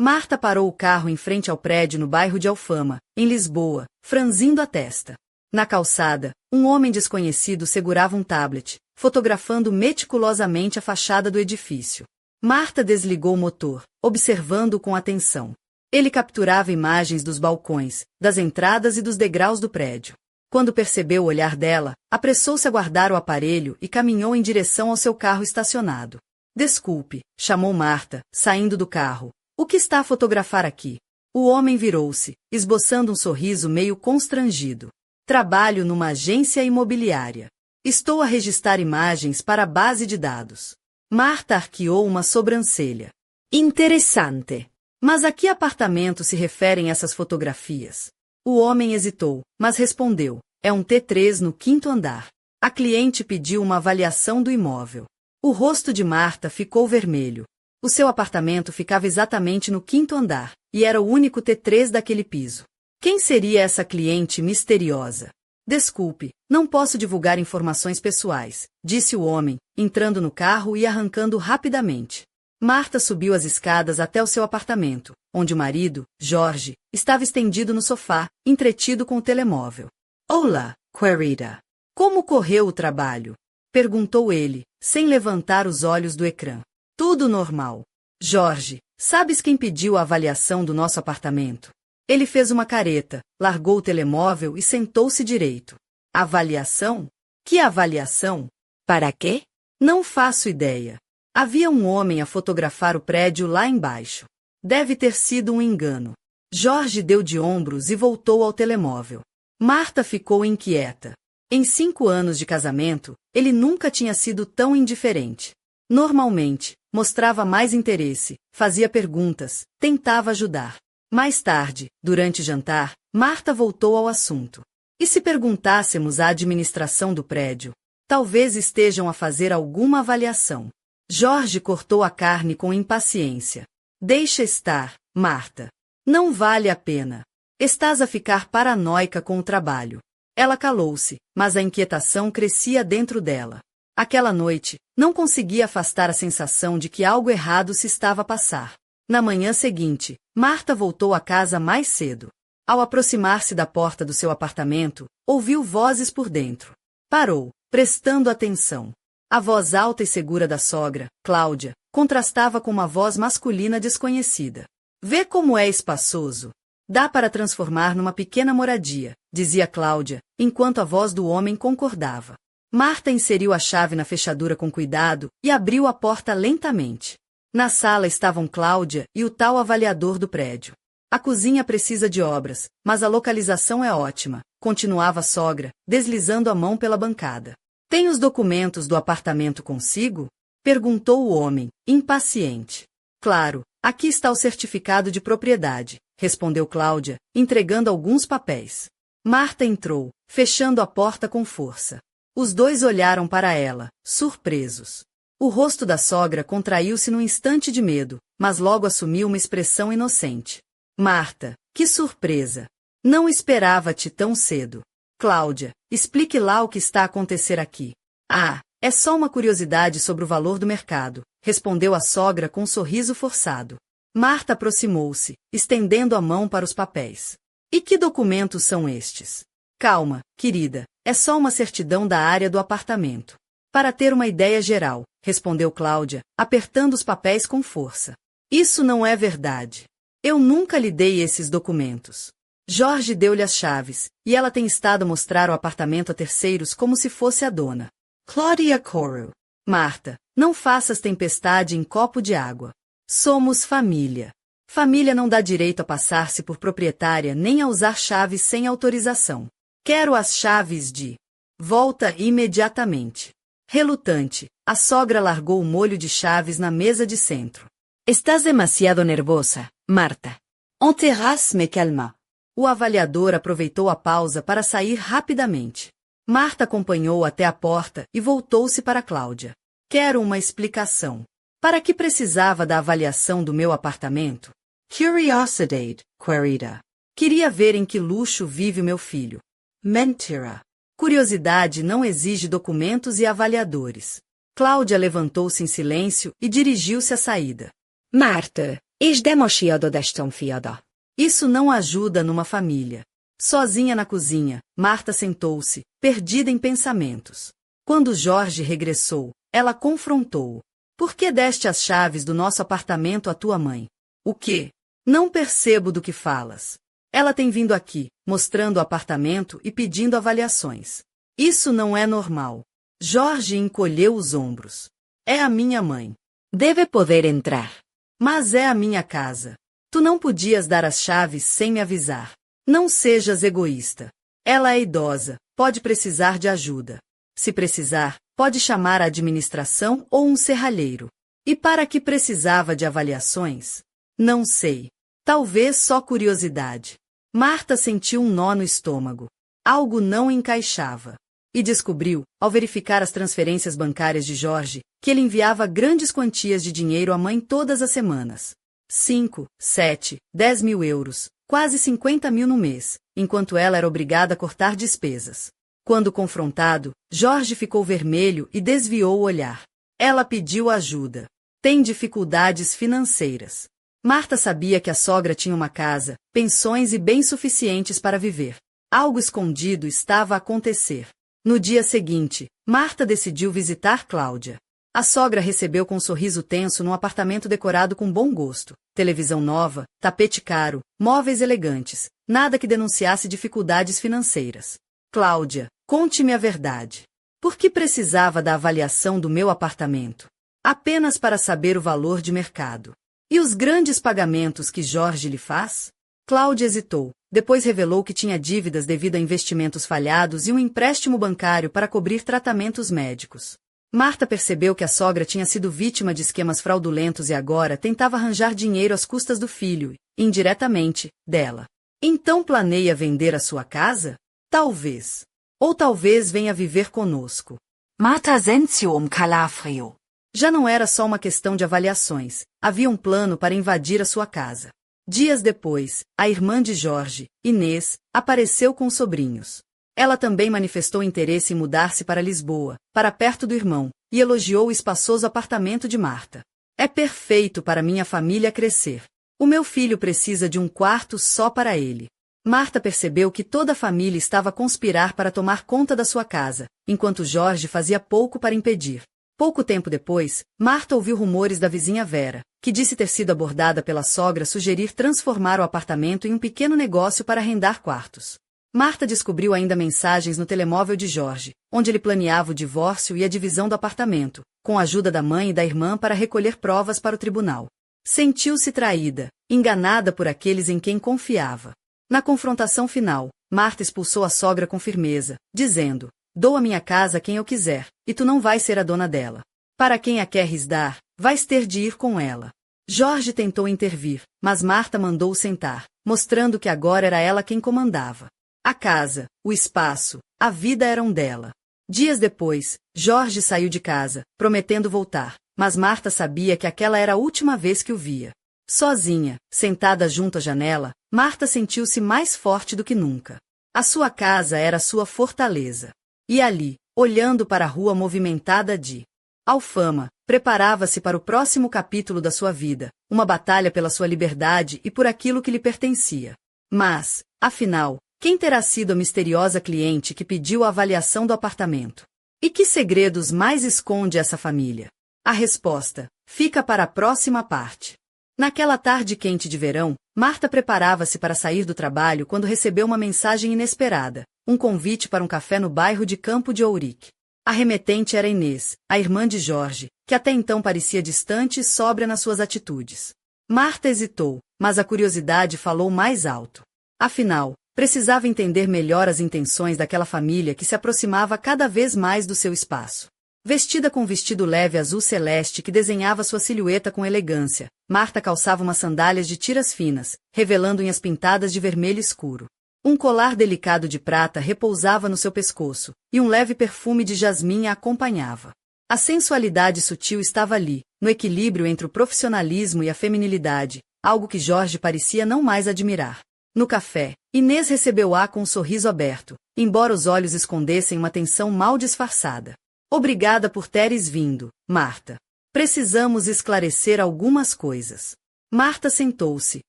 Marta parou o carro em frente ao prédio no bairro de Alfama, em Lisboa, franzindo a testa. Na calçada, um homem desconhecido segurava um tablet, fotografando meticulosamente a fachada do edifício. Marta desligou o motor, observando-o com atenção. Ele capturava imagens dos balcões, das entradas e dos degraus do prédio. Quando percebeu o olhar dela, apressou-se a guardar o aparelho e caminhou em direção ao seu carro estacionado. Desculpe, chamou Marta, saindo do carro. O que está a fotografar aqui? O homem virou-se, esboçando um sorriso meio constrangido. Trabalho numa agência imobiliária. Estou a registrar imagens para a base de dados. Marta arqueou uma sobrancelha. Interessante. Mas a que apartamento se referem essas fotografias? O homem hesitou, mas respondeu. É um T3 no 5º andar. A cliente pediu uma avaliação do imóvel. O rosto de Marta ficou vermelho. O seu apartamento ficava exatamente no 5º andar, e era o único T3 daquele piso. Quem seria essa cliente misteriosa? Desculpe, não posso divulgar informações pessoais, disse o homem, entrando no carro e arrancando rapidamente. Marta subiu as escadas até o seu apartamento, onde o marido, Jorge, estava estendido no sofá, entretido com o telemóvel. Olá, querida. Como correu o trabalho? Perguntou ele, sem levantar os olhos do ecrã. Tudo normal. Jorge, sabes quem pediu a avaliação do nosso apartamento? Ele fez uma careta, largou o telemóvel e sentou-se direito. Avaliação? Que avaliação? Para quê? Não faço ideia. Havia um homem a fotografar o prédio lá embaixo. Deve ter sido um engano. Jorge deu de ombros e voltou ao telemóvel. Marta ficou inquieta. Em 5 anos de casamento, ele nunca tinha sido tão indiferente. Normalmente, mostrava mais interesse, fazia perguntas, tentava ajudar. Mais tarde, durante jantar, Marta voltou ao assunto. E se perguntássemos à administração do prédio? Talvez estejam a fazer alguma avaliação. Jorge cortou a carne com impaciência. Deixa estar, Marta. Não vale a pena. Estás a ficar paranoica com o trabalho. Ela calou-se, mas a inquietação crescia dentro dela. Aquela noite, não conseguia afastar a sensação de que algo errado se estava a passar. Na manhã seguinte, Marta voltou à casa mais cedo. Ao aproximar-se da porta do seu apartamento, ouviu vozes por dentro. Parou, prestando atenção. A voz alta e segura da sogra, Cláudia, contrastava com uma voz masculina desconhecida. Vê como é espaçoso. Dá para transformar numa pequena moradia, dizia Cláudia, enquanto a voz do homem concordava. Marta inseriu a chave na fechadura com cuidado e abriu a porta lentamente. Na sala estavam Cláudia e o tal avaliador do prédio. A cozinha precisa de obras, mas a localização é ótima, continuava a sogra, deslizando a mão pela bancada. Tem os documentos do apartamento consigo? Perguntou o homem, impaciente. Claro, aqui está o certificado de propriedade, respondeu Cláudia, entregando alguns papéis. Marta entrou, fechando a porta com força. Os dois olharam para ela, surpresos. O rosto da sogra contraiu-se num instante de medo, mas logo assumiu uma expressão inocente. Marta, que surpresa! Não esperava-te tão cedo. Cláudia, explique lá o que está a acontecer aqui. Ah, é só uma curiosidade sobre o valor do mercado, respondeu a sogra com um sorriso forçado. Marta aproximou-se, estendendo a mão para os papéis. E que documentos são estes? Calma, querida, é só uma certidão da área do apartamento. Para ter uma ideia geral, respondeu Cláudia, apertando os papéis com força. Isso não é verdade. Eu nunca lhe dei esses documentos. Jorge deu-lhe as chaves, e ela tem estado a mostrar o apartamento a terceiros como se fosse a dona. Claudia Coro. Marta, não faças tempestade em copo de água. Somos família. Família não dá direito a passar-se por proprietária nem a usar chaves sem autorização. Quero as chaves de... Volta imediatamente. Relutante, a sogra largou o molho de chaves na mesa de centro. Estás demasiado nervosa, Marta. On terrasse me calma. O avaliador aproveitou a pausa para sair rapidamente. Marta acompanhou até a porta e voltou-se para Cláudia. Quero uma explicação. Para que precisava da avaliação do meu apartamento? Curiosity, querida. Queria ver em que luxo vive o meu filho. Mentira. Curiosidade não exige documentos e avaliadores. Cláudia levantou-se em silêncio e dirigiu-se à saída. Marta, És de mosiadodeston fiada. Isso não ajuda numa família. Sozinha na cozinha, Marta sentou-se, perdida em pensamentos. Quando Jorge regressou, ela confrontou-o. Por que deste as chaves do nosso apartamento à tua mãe? O quê? Não percebo do que falas. Ela tem vindo aqui, mostrando o apartamento e pedindo avaliações. Isso não é normal. Jorge encolheu os ombros. É a minha mãe. Deve poder entrar. Mas é a minha casa. Tu não podias dar as chaves sem me avisar. Não sejas egoísta. Ela é idosa, pode precisar de ajuda. Se precisar, pode chamar a administração ou um serralheiro. E para que precisava de avaliações? Não sei. Talvez só curiosidade. Marta sentiu um nó no estômago. Algo não encaixava. E descobriu, ao verificar as transferências bancárias de Jorge, que ele enviava grandes quantias de dinheiro à mãe todas as semanas. 5, 7, 10 mil euros, quase 50 mil no mês, enquanto ela era obrigada a cortar despesas. Quando confrontado, Jorge ficou vermelho e desviou o olhar. Ela pediu ajuda. Tem dificuldades financeiras. Marta sabia que a sogra tinha uma casa, pensões e bens suficientes para viver. Algo escondido estava a acontecer. No dia seguinte, Marta decidiu visitar Cláudia. A sogra recebeu com um sorriso tenso num apartamento decorado com bom gosto, televisão nova, tapete caro, móveis elegantes, nada que denunciasse dificuldades financeiras. Cláudia, conte-me a verdade. Por que precisava da avaliação do meu apartamento? Apenas para saber o valor de mercado. E os grandes pagamentos que Jorge lhe faz? Cláudia hesitou, depois revelou que tinha dívidas devido a investimentos falhados e um empréstimo bancário para cobrir tratamentos médicos. Marta percebeu que a sogra tinha sido vítima de esquemas fraudulentos e agora tentava arranjar dinheiro às custas do filho, indiretamente, dela. Então planeia vender a sua casa? Talvez. Ou talvez venha viver conosco. Marta sensio calafrio. Já não era só uma questão de avaliações, havia um plano para invadir a sua casa. Dias depois, a irmã de Jorge, Inês, apareceu com os sobrinhos. Ela também manifestou interesse em mudar-se para Lisboa, para perto do irmão, e elogiou o espaçoso apartamento de Marta. É perfeito para minha família crescer. O meu filho precisa de um quarto só para ele. Marta percebeu que toda a família estava a conspirar para tomar conta da sua casa, enquanto Jorge fazia pouco para impedir. Pouco tempo depois, Marta ouviu rumores da vizinha Vera, que disse ter sido abordada pela sogra sugerir transformar o apartamento em um pequeno negócio para arrendar quartos. Marta descobriu ainda mensagens no telemóvel de Jorge, onde ele planeava o divórcio e a divisão do apartamento, com a ajuda da mãe e da irmã para recolher provas para o tribunal. Sentiu-se traída, enganada por aqueles em quem confiava. Na confrontação final, Marta expulsou a sogra com firmeza, dizendo: dou a minha casa a quem eu quiser, e tu não vais ser a dona dela. Para quem a queres dar, vais ter de ir com ela. Jorge tentou intervir, mas Marta mandou-o sentar, mostrando que agora era ela quem comandava. A casa, o espaço, a vida eram dela. Dias depois, Jorge saiu de casa, prometendo voltar, mas Marta sabia que aquela era a última vez que o via. Sozinha, sentada junto à janela, Marta sentiu-se mais forte do que nunca. A sua casa era sua fortaleza. E ali, olhando para a rua movimentada de Alfama, preparava-se para o próximo capítulo da sua vida, uma batalha pela sua liberdade e por aquilo que lhe pertencia. Mas, afinal, quem terá sido a misteriosa cliente que pediu a avaliação do apartamento? E que segredos mais esconde essa família? A resposta fica para a próxima parte. Naquela tarde quente de verão, Marta preparava-se para sair do trabalho quando recebeu uma mensagem inesperada, um convite para um café no bairro de Campo de Ourique. A remetente era Inês, a irmã de Jorge, que até então parecia distante e sóbria nas suas atitudes. Marta hesitou, mas a curiosidade falou mais alto. Afinal, precisava entender melhor as intenções daquela família que se aproximava cada vez mais do seu espaço. Vestida com um vestido leve azul celeste que desenhava sua silhueta com elegância, Marta calçava umas sandálias de tiras finas, revelando unhas pintadas de vermelho escuro. Um colar delicado de prata repousava no seu pescoço, e um leve perfume de jasmim a acompanhava. A sensualidade sutil estava ali, no equilíbrio entre o profissionalismo e a feminilidade, algo que Jorge parecia não mais admirar. No café, Inês recebeu-a com um sorriso aberto, embora os olhos escondessem uma tensão mal disfarçada. Obrigada por teres vindo, Marta. Precisamos esclarecer algumas coisas. Marta sentou-se,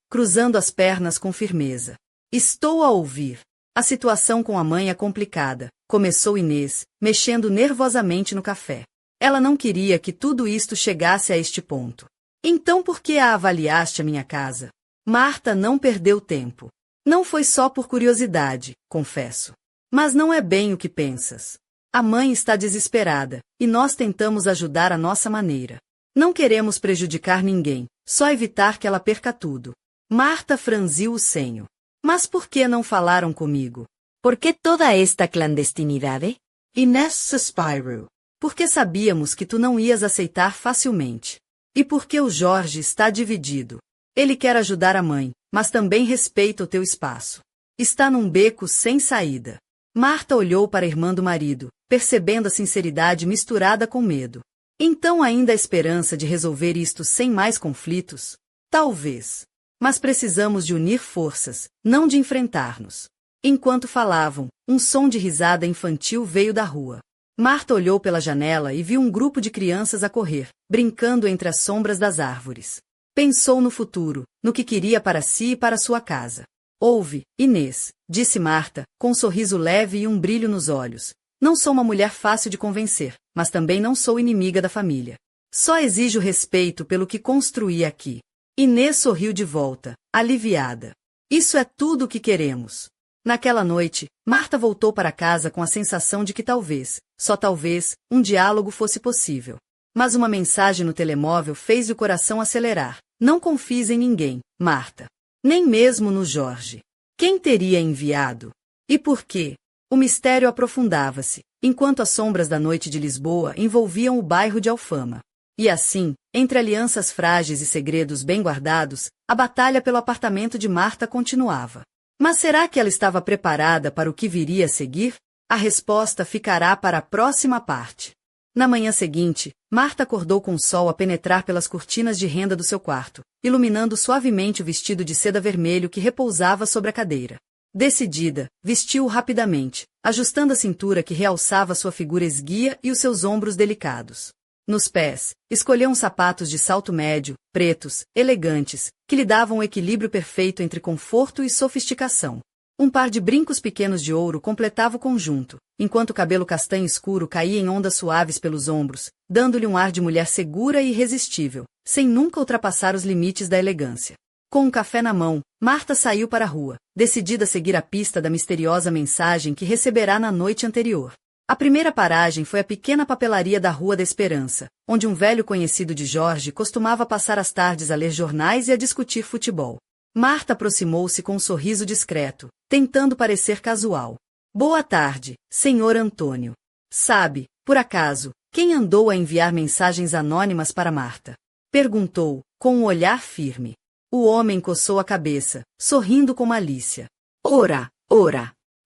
cruzando as pernas com firmeza. Estou a ouvir. A situação com a mãe é complicada, começou Inês, mexendo nervosamente no café. Ela não queria que tudo isto chegasse a este ponto. Então por que a avaliaste a minha casa? Marta não perdeu tempo. Não foi só por curiosidade, confesso. Mas não é bem o que pensas. A mãe está desesperada, e nós tentamos ajudar à nossa maneira. Não queremos prejudicar ninguém, só evitar que ela perca tudo. Marta franziu o senho. Mas por que não falaram comigo? Por que toda esta clandestinidade? Inês suspirou. Porque sabíamos que tu não ias aceitar facilmente. E porque o Jorge está dividido. Ele quer ajudar a mãe, mas também respeita o teu espaço. Está num beco sem saída. Marta olhou para a irmã do marido, percebendo a sinceridade misturada com medo. Então ainda há esperança de resolver isto sem mais conflitos? Talvez. Mas precisamos de unir forças, não de enfrentar-nos. Enquanto falavam, um som de risada infantil veio da rua. Marta olhou pela janela e viu um grupo de crianças a correr, brincando entre as sombras das árvores. Pensou no futuro, no que queria para si e para sua casa. Ouve, Inês, disse Marta, com um sorriso leve e um brilho nos olhos. Não sou uma mulher fácil de convencer, mas também não sou inimiga da família. Só exijo respeito pelo que construí aqui. Inês sorriu de volta, aliviada. Isso é tudo o que queremos. Naquela noite, Marta voltou para casa com a sensação de que talvez, só talvez, um diálogo fosse possível. Mas uma mensagem no telemóvel fez-lhe o coração acelerar. Não confies em ninguém, Marta. Nem mesmo no Jorge. Quem teria enviado? E por quê? O mistério aprofundava-se, enquanto as sombras da noite de Lisboa envolviam o bairro de Alfama. E assim, entre alianças frágeis e segredos bem guardados, a batalha pelo apartamento de Marta continuava. Mas será que ela estava preparada para o que viria a seguir? A resposta ficará para a próxima parte. Na manhã seguinte, Marta acordou com o sol a penetrar pelas cortinas de renda do seu quarto, iluminando suavemente o vestido de seda vermelho que repousava sobre a cadeira. Decidida, vestiu-o rapidamente, ajustando a cintura que realçava sua figura esguia e os seus ombros delicados. Nos pés, escolheu uns sapatos de salto médio, pretos, elegantes, que lhe davam o equilíbrio perfeito entre conforto e sofisticação. Um par de brincos pequenos de ouro completava o conjunto, enquanto o cabelo castanho escuro caía em ondas suaves pelos ombros, dando-lhe um ar de mulher segura e irresistível, sem nunca ultrapassar os limites da elegância. Com um café na mão, Marta saiu para a rua, decidida a seguir a pista da misteriosa mensagem que receberá na noite anterior. A primeira paragem foi a pequena papelaria da Rua da Esperança, onde um velho conhecido de Jorge costumava passar as tardes a ler jornais e a discutir futebol. Marta aproximou-se com um sorriso discreto, tentando parecer casual. Boa tarde, senhor Antônio. Sabe, por acaso, quem andou a enviar mensagens anônimas para Marta? Perguntou, com um olhar firme. O homem coçou a cabeça, sorrindo com malícia. Ora.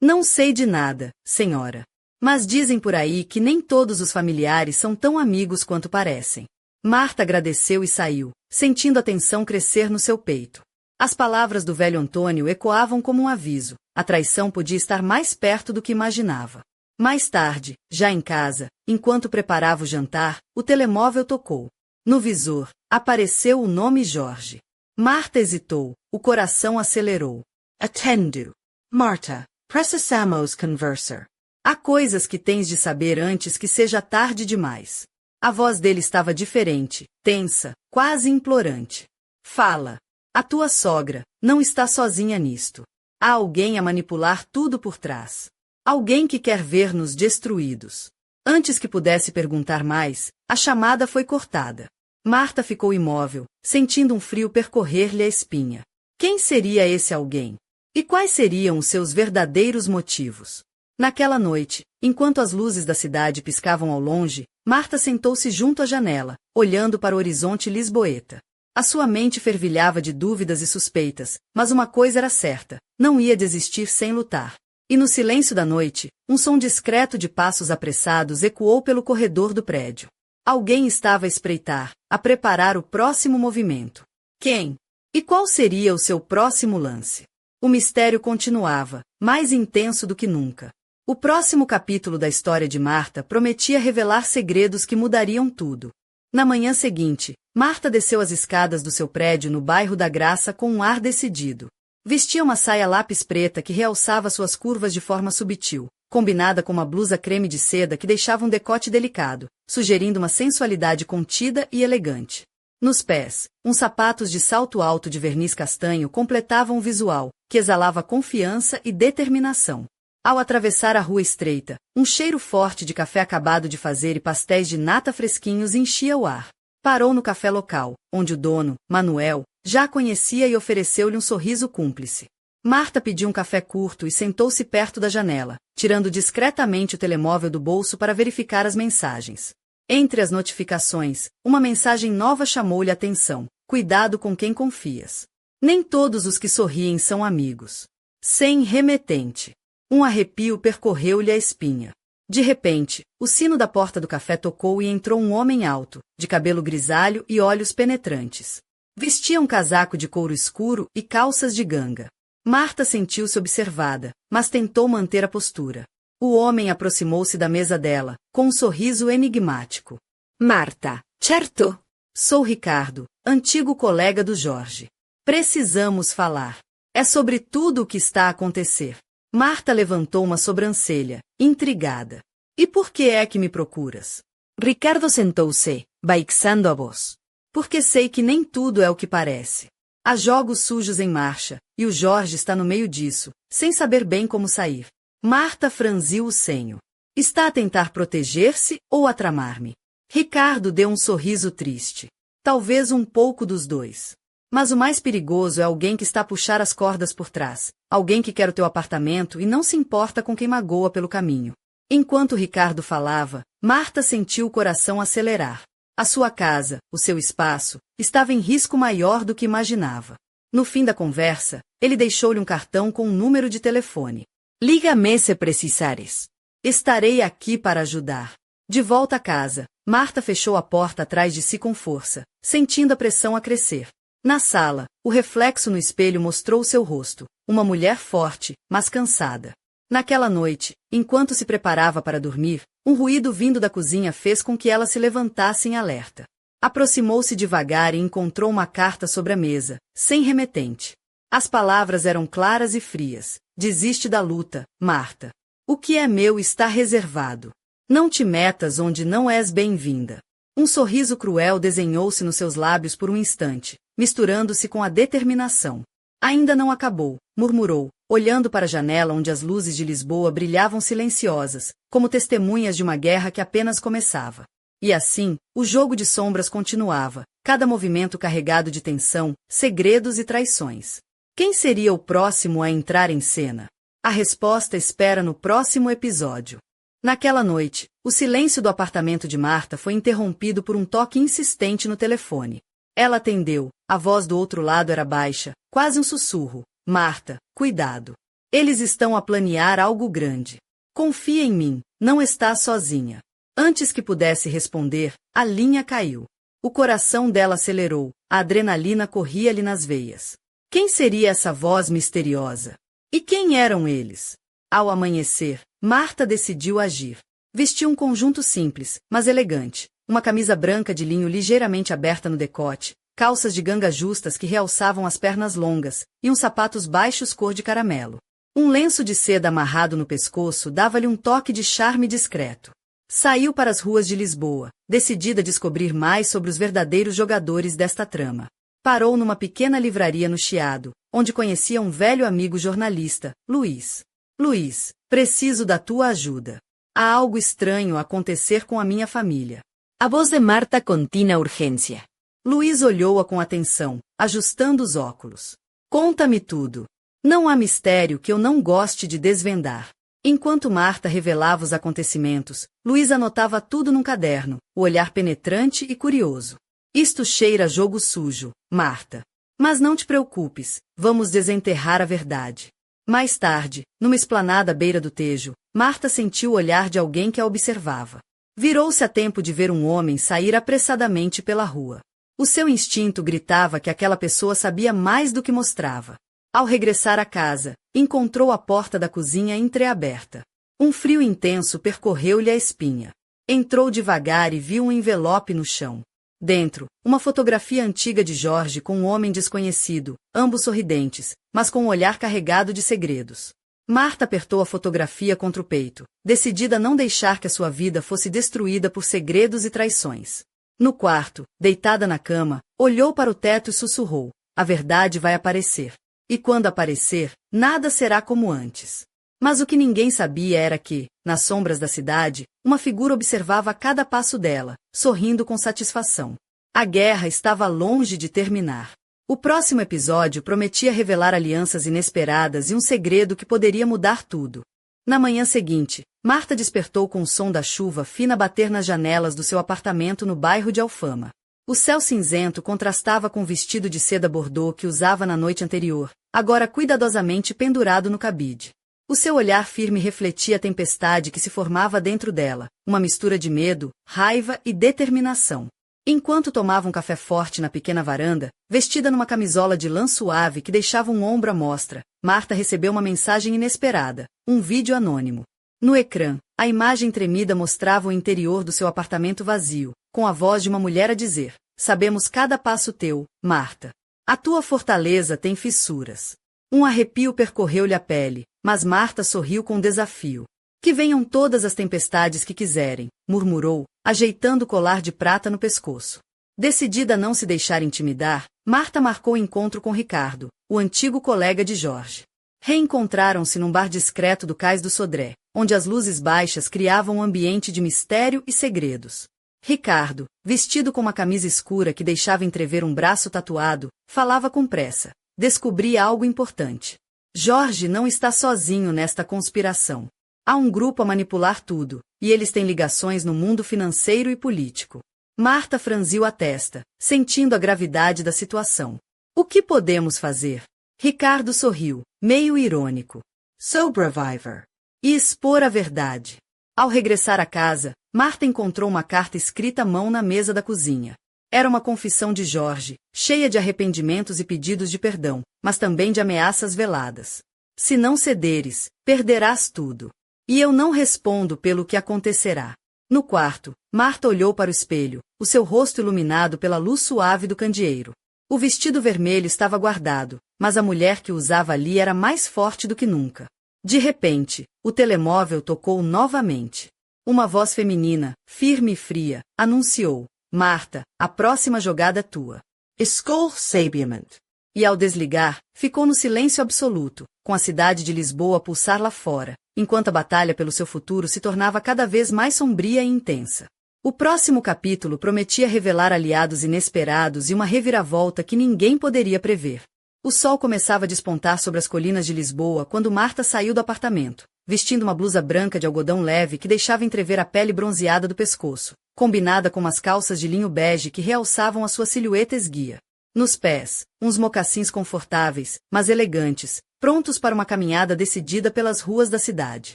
Não sei de nada, senhora. Mas dizem por aí que nem todos os familiares são tão amigos quanto parecem. Marta agradeceu e saiu, sentindo a tensão crescer no seu peito. As palavras do velho Antônio ecoavam como um aviso. A traição podia estar mais perto do que imaginava. Mais tarde, já em casa, enquanto preparava o jantar, o telemóvel tocou. No visor, apareceu o nome Jorge. Marta hesitou, o coração acelerou. Attendo. Marta, precisamos conversar. Há coisas que tens de saber antes que seja tarde demais. A voz dele estava diferente, tensa, quase implorante. Fala. A tua sogra não está sozinha nisto. Há alguém a manipular tudo por trás. Alguém que quer ver-nos destruídos. Antes que pudesse perguntar mais, a chamada foi cortada. Marta ficou imóvel, sentindo um frio percorrer-lhe a espinha. Quem seria esse alguém? E quais seriam os seus verdadeiros motivos? Naquela noite, enquanto as luzes da cidade piscavam ao longe, Marta sentou-se junto à janela, olhando para o horizonte lisboeta. A sua mente fervilhava de dúvidas e suspeitas, mas uma coisa era certa, não ia desistir sem lutar. E no silêncio da noite, um som discreto de passos apressados ecoou pelo corredor do prédio. Alguém estava a espreitar, a preparar o próximo movimento. Quem? E qual seria o seu próximo lance? O mistério continuava, mais intenso do que nunca. O próximo capítulo da história de Marta prometia revelar segredos que mudariam tudo. Na manhã seguinte, Marta desceu as escadas do seu prédio no bairro da Graça com um ar decidido. Vestia uma saia lápis preta que realçava suas curvas de forma subtil, combinada com uma blusa creme de seda que deixava um decote delicado, sugerindo uma sensualidade contida e elegante. Nos pés, uns sapatos de salto alto de verniz castanho completavam o visual, que exalava confiança e determinação. Ao atravessar a rua estreita, um cheiro forte de café acabado de fazer e pastéis de nata fresquinhos enchia o ar. Parou no café local, onde o dono, Manuel, já a conhecia e ofereceu-lhe um sorriso cúmplice. Marta pediu um café curto e sentou-se perto da janela, tirando discretamente o telemóvel do bolso para verificar as mensagens. Entre as notificações, uma mensagem nova chamou-lhe a atenção. Cuidado com quem confias. Nem todos os que sorriem são amigos. Sem remetente. Um arrepio percorreu-lhe a espinha. De repente, o sino da porta do café tocou e entrou um homem alto, de cabelo grisalho e olhos penetrantes. Vestia um casaco de couro escuro e calças de ganga. Marta sentiu-se observada, mas tentou manter a postura. O homem aproximou-se da mesa dela, com um sorriso enigmático. Marta, certo? Sou Ricardo, antigo colega do Jorge. Precisamos falar. É sobre tudo o que está a acontecer. Marta levantou uma sobrancelha, intrigada. E por que é que me procuras? Ricardo sentou-se, baixando a voz. Porque sei que nem tudo é o que parece. Há jogos sujos em marcha, e o Jorge está no meio disso, sem saber bem como sair. Marta franziu o senho. Está a tentar proteger-se ou a tramar-me? Ricardo deu um sorriso triste. Talvez um pouco dos dois. Mas o mais perigoso é alguém que está a puxar as cordas por trás, alguém que quer o teu apartamento e não se importa com quem magoa pelo caminho. Enquanto Ricardo falava, Marta sentiu o coração acelerar. A sua casa, o seu espaço, estava em risco maior do que imaginava. No fim da conversa, ele deixou-lhe um cartão com um número de telefone. Liga-me se precisares. Estarei aqui para ajudar. De volta a casa, Marta fechou a porta atrás de si com força, sentindo a pressão a crescer. Na sala, o reflexo no espelho mostrou seu rosto, uma mulher forte, mas cansada. Naquela noite, enquanto se preparava para dormir, um ruído vindo da cozinha fez com que ela se levantasse em alerta. Aproximou-se devagar e encontrou uma carta sobre a mesa, sem remetente. As palavras eram claras e frias. Desiste da luta, Marta. O que é meu está reservado. Não te metas onde não és bem-vinda. Um sorriso cruel desenhou-se nos seus lábios por um instante, misturando-se com a determinação. Ainda não acabou, murmurou, olhando para a janela onde as luzes de Lisboa brilhavam silenciosas, como testemunhas de uma guerra que apenas começava. E assim, o jogo de sombras continuava, cada movimento carregado de tensão, segredos e traições. Quem seria o próximo a entrar em cena? A resposta espera no próximo episódio. Naquela noite, o silêncio do apartamento de Marta foi interrompido por um toque insistente no telefone. Ela atendeu, a voz do outro lado era baixa, quase um sussurro. Marta, cuidado. Eles estão a planear algo grande. Confia em mim, não estás sozinha. Antes que pudesse responder, a linha caiu. O coração dela acelerou, a adrenalina corria-lhe nas veias. Quem seria essa voz misteriosa? E quem eram eles? Ao amanhecer, Marta decidiu agir. Vestiu um conjunto simples, mas elegante, uma camisa branca de linho ligeiramente aberta no decote, calças de ganga justas que realçavam as pernas longas, e uns sapatos baixos cor de caramelo. Um lenço de seda amarrado no pescoço dava-lhe um toque de charme discreto. Saiu para as ruas de Lisboa, decidida a descobrir mais sobre os verdadeiros jogadores desta trama. Parou numa pequena livraria no Chiado, onde conhecia um velho amigo jornalista, Luís. Luís, preciso da tua ajuda. Há algo estranho a acontecer com a minha família. A voz de Marta continha urgência. Luís olhou-a com atenção, ajustando os óculos. Conta-me tudo. Não há mistério que eu não goste de desvendar. Enquanto Marta revelava os acontecimentos, Luís anotava tudo num caderno, o olhar penetrante e curioso. Isto cheira a jogo sujo, Marta. Mas não te preocupes, vamos desenterrar a verdade. Mais tarde, numa esplanada à beira do Tejo, Marta sentiu o olhar de alguém que a observava. Virou-se a tempo de ver um homem sair apressadamente pela rua. O seu instinto gritava que aquela pessoa sabia mais do que mostrava. Ao regressar à casa, encontrou a porta da cozinha entreaberta. Um frio intenso percorreu-lhe a espinha. Entrou devagar e viu um envelope no chão. Dentro, uma fotografia antiga de Jorge com um homem desconhecido, ambos sorridentes, mas com um olhar carregado de segredos. Marta apertou a fotografia contra o peito, decidida a não deixar que a sua vida fosse destruída por segredos e traições. No quarto, deitada na cama, olhou para o teto e sussurrou: a verdade vai aparecer. E quando aparecer, nada será como antes. Mas o que ninguém sabia era que, nas sombras da cidade, uma figura observava cada passo dela, sorrindo com satisfação. A guerra estava longe de terminar. O próximo episódio prometia revelar alianças inesperadas e um segredo que poderia mudar tudo. Na manhã seguinte, Marta despertou com o som da chuva fina bater nas janelas do seu apartamento no bairro de Alfama. O céu cinzento contrastava com o vestido de seda bordô que usava na noite anterior, agora cuidadosamente pendurado no cabide. O seu olhar firme refletia a tempestade que se formava dentro dela, uma mistura de medo, raiva e determinação. Enquanto tomava um café forte na pequena varanda, vestida numa camisola de lã suave que deixava um ombro à mostra, Marta recebeu uma mensagem inesperada, um vídeo anônimo. No ecrã, a imagem tremida mostrava o interior do seu apartamento vazio, com a voz de uma mulher a dizer: sabemos cada passo teu, Marta. A tua fortaleza tem fissuras. Um arrepio percorreu-lhe a pele, mas Marta sorriu com desafio. Que venham todas as tempestades que quiserem, murmurou, ajeitando o colar de prata no pescoço. Decidida a não se deixar intimidar, Marta marcou encontro com Ricardo, o antigo colega de Jorge. Reencontraram-se num bar discreto do Cais do Sodré, onde as luzes baixas criavam um ambiente de mistério e segredos. Ricardo, vestido com uma camisa escura que deixava entrever um braço tatuado, falava com pressa. Descobria algo importante. Jorge não está sozinho nesta conspiração. Há um grupo a manipular tudo, e eles têm ligações no mundo financeiro e político. Marta franziu a testa, sentindo a gravidade da situação. O que podemos fazer? Ricardo sorriu, meio irônico. Sobreviver. E expor a verdade. Ao regressar à casa, Marta encontrou uma carta escrita à mão na mesa da cozinha. Era uma confissão de Jorge, cheia de arrependimentos e pedidos de perdão, mas também de ameaças veladas. Se não cederes, perderás tudo. E eu não respondo pelo que acontecerá. No quarto, Marta olhou para o espelho, o seu rosto iluminado pela luz suave do candeeiro. O vestido vermelho estava guardado, mas a mulher que o usava ali era mais forte do que nunca. De repente, o telemóvel tocou novamente. Uma voz feminina, firme e fria, anunciou: Marta, a próxima jogada é tua. Escolhe sabiamente. E ao desligar, ficou no silêncio absoluto, com a cidade de Lisboa a pulsar lá fora, enquanto a batalha pelo seu futuro se tornava cada vez mais sombria e intensa. O próximo capítulo prometia revelar aliados inesperados e uma reviravolta que ninguém poderia prever. O sol começava a despontar sobre as colinas de Lisboa quando Marta saiu do apartamento, vestindo uma blusa branca de algodão leve que deixava entrever a pele bronzeada do pescoço, combinada com umas calças de linho bege que realçavam a sua silhueta esguia. Nos pés, uns mocassins confortáveis, mas elegantes, prontos para uma caminhada decidida pelas ruas da cidade.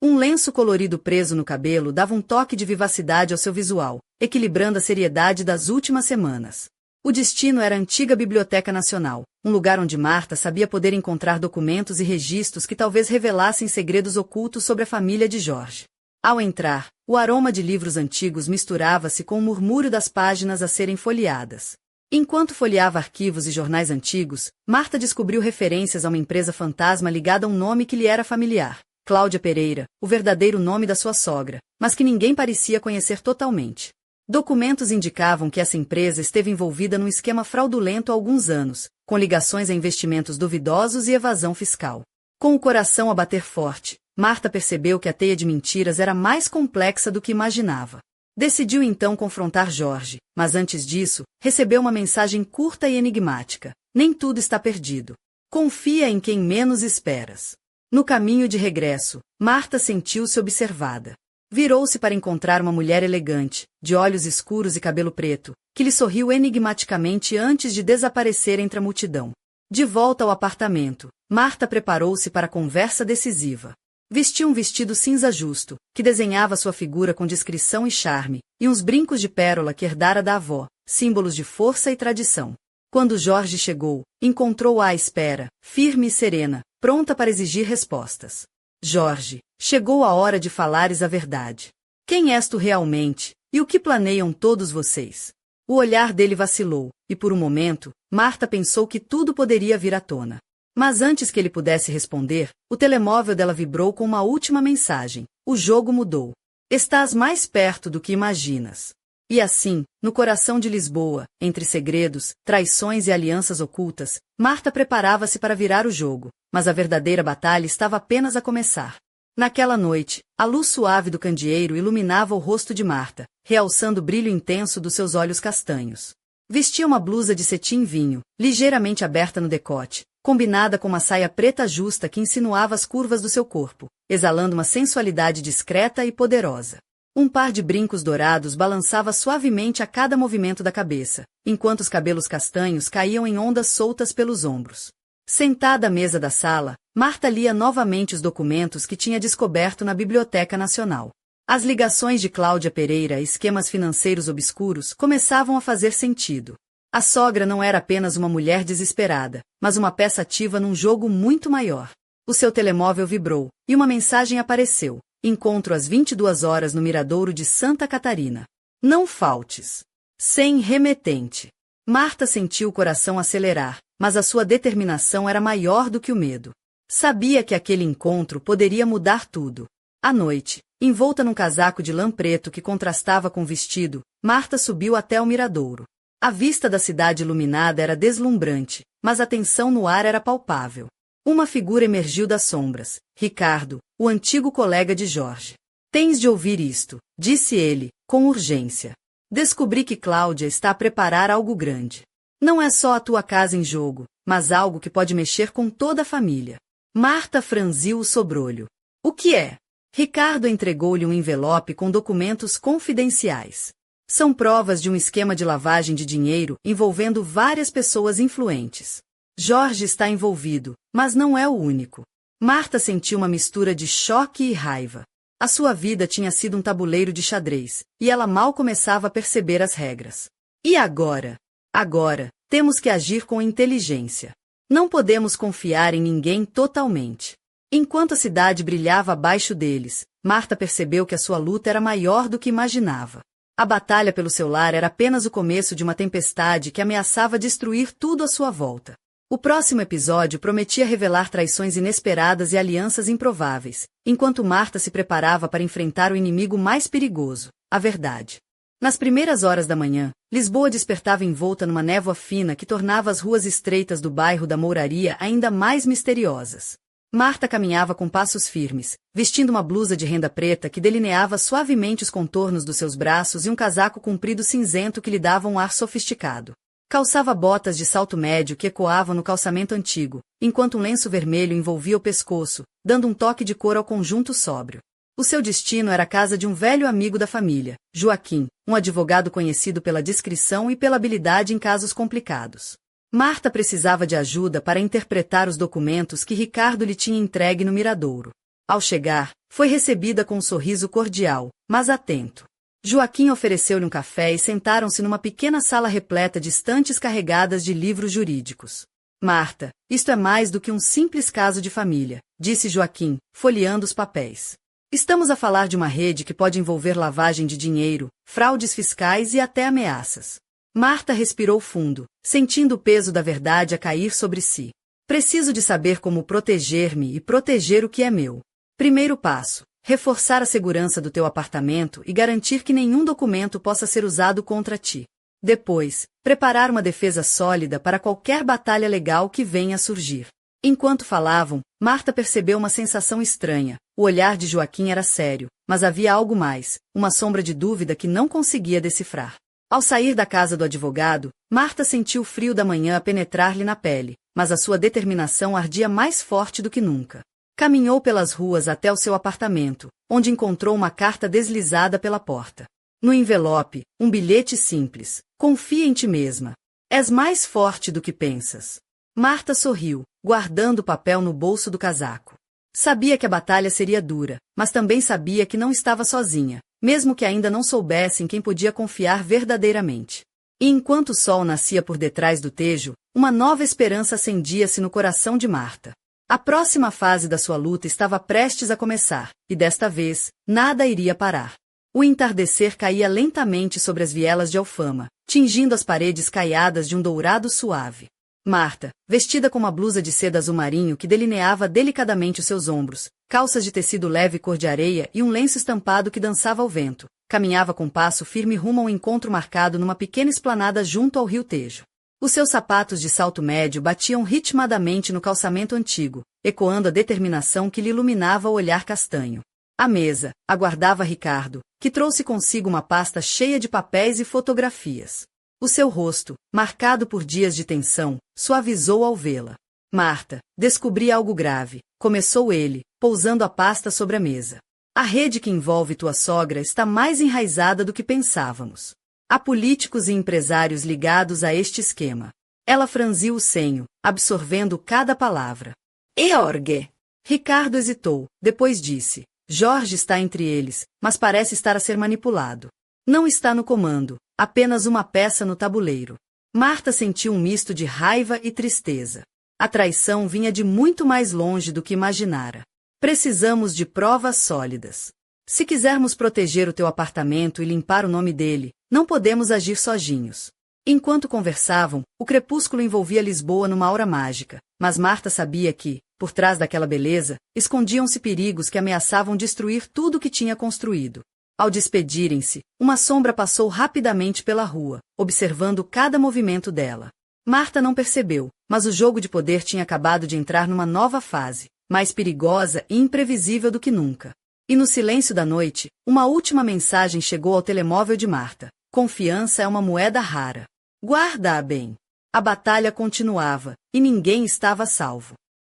Um lenço colorido preso no cabelo dava um toque de vivacidade ao seu visual, equilibrando a seriedade das últimas semanas. O destino era a antiga Biblioteca Nacional, um lugar onde Marta sabia poder encontrar documentos e registros que talvez revelassem segredos ocultos sobre a família de Jorge. Ao entrar, o aroma de livros antigos misturava-se com o murmúrio das páginas a serem folheadas. Enquanto folheava arquivos e jornais antigos, Marta descobriu referências a uma empresa fantasma ligada a um nome que lhe era familiar, Cláudia Pereira, o verdadeiro nome da sua sogra, mas que ninguém parecia conhecer totalmente. Documentos indicavam que essa empresa esteve envolvida num esquema fraudulento há alguns anos, com ligações a investimentos duvidosos e evasão fiscal. Com o coração a bater forte, Marta percebeu que a teia de mentiras era mais complexa do que imaginava. Decidiu então confrontar Jorge, mas antes disso, recebeu uma mensagem curta e enigmática. Nem tudo está perdido. Confia em quem menos esperas. No caminho de regresso, Marta sentiu-se observada. Virou-se para encontrar uma mulher elegante, de olhos escuros e cabelo preto, que lhe sorriu enigmaticamente antes de desaparecer entre a multidão. De volta ao apartamento, Marta preparou-se para a conversa decisiva. Vestia um vestido cinza justo, que desenhava sua figura com discrição e charme, e uns brincos de pérola que herdara da avó, símbolos de força e tradição. Quando Jorge chegou, encontrou-a à espera, firme e serena, pronta para exigir respostas. Jorge, chegou a hora de falares a verdade. Quem és tu realmente, e o que planeiam todos vocês? O olhar dele vacilou, e por um momento, Marta pensou que tudo poderia vir à tona. Mas antes que ele pudesse responder, o telemóvel dela vibrou com uma última mensagem. O jogo mudou. Estás mais perto do que imaginas. E assim, no coração de Lisboa, entre segredos, traições e alianças ocultas, Marta preparava-se para virar o jogo, mas a verdadeira batalha estava apenas a começar. Naquela noite, a luz suave do candeeiro iluminava o rosto de Marta, realçando o brilho intenso dos seus olhos castanhos. Vestia uma blusa de cetim vinho, ligeiramente aberta no decote, combinada com uma saia preta justa que insinuava as curvas do seu corpo, exalando uma sensualidade discreta e poderosa. Um par de brincos dourados balançava suavemente a cada movimento da cabeça, enquanto os cabelos castanhos caíam em ondas soltas pelos ombros. Sentada à mesa da sala, Marta lia novamente os documentos que tinha descoberto na Biblioteca Nacional. As ligações de Cláudia Pereira a esquemas financeiros obscuros começavam a fazer sentido. A sogra não era apenas uma mulher desesperada, mas uma peça ativa num jogo muito maior. O seu telemóvel vibrou, e uma mensagem apareceu. Encontro às 22 horas no Miradouro de Santa Catarina. Não faltes. Sem remetente. Marta sentiu o coração acelerar, mas a sua determinação era maior do que o medo. Sabia que aquele encontro poderia mudar tudo. À noite, envolta num casaco de lã preto que contrastava com o vestido, Marta subiu até o Miradouro. A vista da cidade iluminada era deslumbrante, mas a tensão no ar era palpável. Uma figura emergiu das sombras. Ricardo, o antigo colega de Jorge. Tens de ouvir isto, disse ele, com urgência. Descobri que Cláudia está a preparar algo grande. Não é só a tua casa em jogo, mas algo que pode mexer com toda a família. Marta franziu o sobrolho. O que é? Ricardo entregou-lhe um envelope com documentos confidenciais. São provas de um esquema de lavagem de dinheiro envolvendo várias pessoas influentes. Jorge está envolvido, mas não é o único. Marta sentiu uma mistura de choque e raiva. A sua vida tinha sido um tabuleiro de xadrez, e ela mal começava a perceber as regras. E agora? Agora, temos que agir com inteligência. Não podemos confiar em ninguém totalmente. Enquanto a cidade brilhava abaixo deles, Marta percebeu que a sua luta era maior do que imaginava. A batalha pelo seu lar era apenas o começo de uma tempestade que ameaçava destruir tudo à sua volta. O próximo episódio prometia revelar traições inesperadas e alianças improváveis, enquanto Marta se preparava para enfrentar o inimigo mais perigoso, a verdade. Nas primeiras horas da manhã, Lisboa despertava envolta numa névoa fina que tornava as ruas estreitas do bairro da Mouraria ainda mais misteriosas. Marta caminhava com passos firmes, vestindo uma blusa de renda preta que delineava suavemente os contornos dos seus braços e um casaco comprido cinzento que lhe dava um ar sofisticado. Calçava botas de salto médio que ecoavam no calçamento antigo, enquanto um lenço vermelho envolvia o pescoço, dando um toque de cor ao conjunto sóbrio. O seu destino era a casa de um velho amigo da família, Joaquim, um advogado conhecido pela discrição e pela habilidade em casos complicados. Marta precisava de ajuda para interpretar os documentos que Ricardo lhe tinha entregue no Miradouro. Ao chegar, foi recebida com um sorriso cordial, mas atento. Joaquim ofereceu-lhe um café e sentaram-se numa pequena sala repleta de estantes carregadas de livros jurídicos. Marta, isto é mais do que um simples caso de família, disse Joaquim, folheando os papéis. Estamos a falar de uma rede que pode envolver lavagem de dinheiro, fraudes fiscais e até ameaças. Marta respirou fundo, sentindo o peso da verdade a cair sobre si. Preciso de saber como proteger-me e proteger o que é meu. Primeiro passo. Reforçar a segurança do teu apartamento e garantir que nenhum documento possa ser usado contra ti. Depois, preparar uma defesa sólida para qualquer batalha legal que venha a surgir. Enquanto falavam, Marta percebeu uma sensação estranha. O olhar de Joaquim era sério, mas havia algo mais, uma sombra de dúvida que não conseguia decifrar. Ao sair da casa do advogado, Marta sentiu o frio da manhã a penetrar-lhe na pele, mas a sua determinação ardia mais forte do que nunca. Caminhou pelas ruas até o seu apartamento, onde encontrou uma carta deslizada pela porta. No envelope, um bilhete simples. Confia em ti mesma. És mais forte do que pensas. Marta sorriu, guardando o papel no bolso do casaco. Sabia que a batalha seria dura, mas também sabia que não estava sozinha, mesmo que ainda não soubesse em quem podia confiar verdadeiramente. E enquanto o sol nascia por detrás do Tejo, uma nova esperança acendia-se no coração de Marta. A próxima fase da sua luta estava prestes a começar, e desta vez, nada iria parar. O entardecer caía lentamente sobre as vielas de Alfama, tingindo as paredes caiadas de um dourado suave. Marta, vestida com uma blusa de seda azul marinho que delineava delicadamente os seus ombros, calças de tecido leve cor de areia e um lenço estampado que dançava ao vento, caminhava com passo firme rumo a um encontro marcado numa pequena esplanada junto ao rio Tejo. Os seus sapatos de salto médio batiam ritmadamente no calçamento antigo, ecoando a determinação que lhe iluminava o olhar castanho. À mesa, aguardava Ricardo, que trouxe consigo uma pasta cheia de papéis e fotografias. O seu rosto, marcado por dias de tensão, suavizou ao vê-la. Marta, descobri algo grave, começou ele, pousando a pasta sobre a mesa. A rede que envolve tua sogra está mais enraizada do que pensávamos. Há políticos e empresários ligados a este esquema. Ela franziu o senho, absorvendo cada palavra. Jorge. Ricardo hesitou, depois disse. Jorge está entre eles, mas parece estar a ser manipulado. Não está no comando, apenas uma peça no tabuleiro. Marta sentiu um misto de raiva e tristeza. A traição vinha de muito mais longe do que imaginara. Precisamos de provas sólidas. Se quisermos proteger o teu apartamento e limpar o nome dele, não podemos agir sozinhos. Enquanto conversavam, o crepúsculo envolvia Lisboa numa aura mágica, mas Marta sabia que, por trás daquela beleza, escondiam-se perigos que ameaçavam destruir tudo o que tinha construído. Ao despedirem-se, uma sombra passou rapidamente pela rua, observando cada movimento dela. Marta não percebeu, mas o jogo de poder tinha acabado de entrar numa nova fase, mais perigosa e imprevisível do que nunca. E no silêncio da noite, uma última mensagem chegou ao telemóvel de Marta. Confiança é uma moeda rara. Guarda-a bem. A batalha continuava, e ninguém estava salvo.